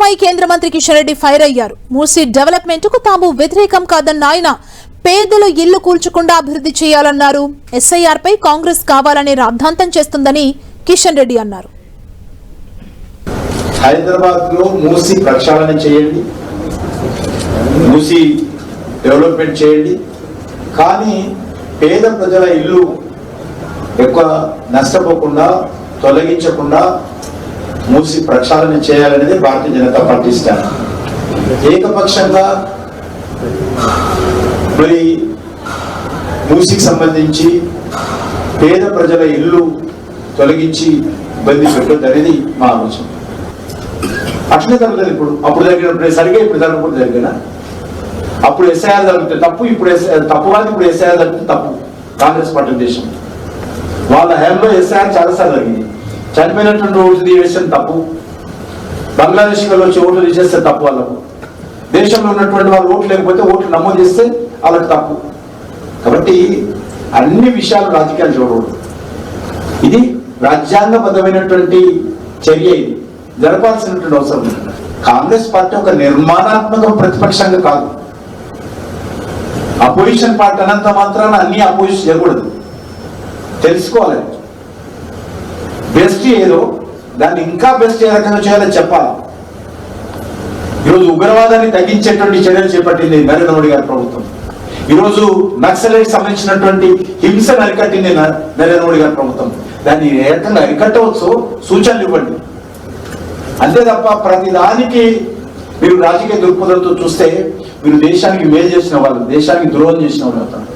మూసీపై కేంద్ర మంత్రి కిషన్ రెడ్డి ఫైర్ అయ్యారు. మూసీ డెవలప్మెంట్ కు తాము వ్యతిరేకం కాదన్న ఆయన పేదలు ఇల్లు కూల్చకుండా అభివృద్ధి చేయాలన్నారు. ఎస్ఐఆర్ పై కాంగ్రెస్ కావాలని రాద్ధాంతం చేస్తుందని కిషన్ రెడ్డి అన్నారు. హైదరాబాద్ లో మూసీ ప్రక్షాళన చేయండి, మూసీ డెవలప్మెంట్ చేయండి, కానీ పేద ప్రజల ఇల్లు ఎక్కువ నష్టపోకుండా తొలగించకుండా మూసీ ప్రక్షాళన చేయాలనేది భారతీయ జనతా పార్టీ స్టాండ్. ఏకపక్షంగా మరి మూసీకి సంబంధించి పేద ప్రజల ఇల్లు తొలగించి ఇబ్బంది పెట్టొద్దనేది మా ఆలోచన. అట్లే జరుగుతుంది. అప్పుడు జరిగినప్పుడు సరిగా ఇప్పుడు జరగకుండా జరిగినా అప్పుడు ఎస్ఐఆర్ జరిగితే తప్పు, ఇప్పుడు తప్పు కాదు, ఇప్పుడు ఎస్ఐఆర్ జరిగితే తప్పు. కాంగ్రెస్ పార్టీ దేశం వాళ్ళ హయాంలో ఎస్ఐఆర్ చాలాసార్లు జరిగింది. చనిపోయినటువంటి ఓట్లు తీసేస్తే తప్పు, బంగ్లాదేశ్ వాళ్ళు వచ్చి ఓట్లు తీసేస్తే తప్పు, వాళ్ళకు దేశంలో ఉన్నటువంటి వాళ్ళు ఓట్లు లేకపోతే ఓట్లు నమోదు చేస్తే వాళ్ళకి తప్పు. కాబట్టి అన్ని విషయాలు రాజకీయాలు చూడకూడదు. ఇది రాజ్యాంగబద్ధమైనటువంటి చర్య, ఇది జరపాల్సినటువంటి అవసరం. కాంగ్రెస్ పార్టీ ఒక నిర్మాణాత్మక ప్రతిపక్షంగా కాదు, అపోజిషన్ పార్టీ అనంత మాత్రాన అన్ని అపోజిషన్ చేయకూడదు. తెలుసుకోవాలి బెస్ట్ ఏదో దాన్ని ఇంకా బెస్ట్ ఏ రకంగా చేయాలో చెప్పాలి. ఈరోజు ఉగ్రవాదాన్ని తగ్గించేటువంటి చర్యలు చేపట్టింది నరేంద్ర మోడీ గారి ప్రభుత్వం. ఈరోజు నక్సలైట్ సంబంధించినటువంటి హింసను అరికట్టింది నరేంద్ర మోడీ గారి ప్రభుత్వం. దాన్ని ఏ రకంగా అరికట్టవచ్చు సూచనలు ఇవ్వండి. అంతే తప్ప ప్రతిదానికి మీరు రాజకీయ దృక్పథంతో చూస్తే మీరు దేశానికి మేలు చేసిన వాళ్ళు, దేశానికి ద్రోహం చేసిన వాళ్ళు అవుతారు.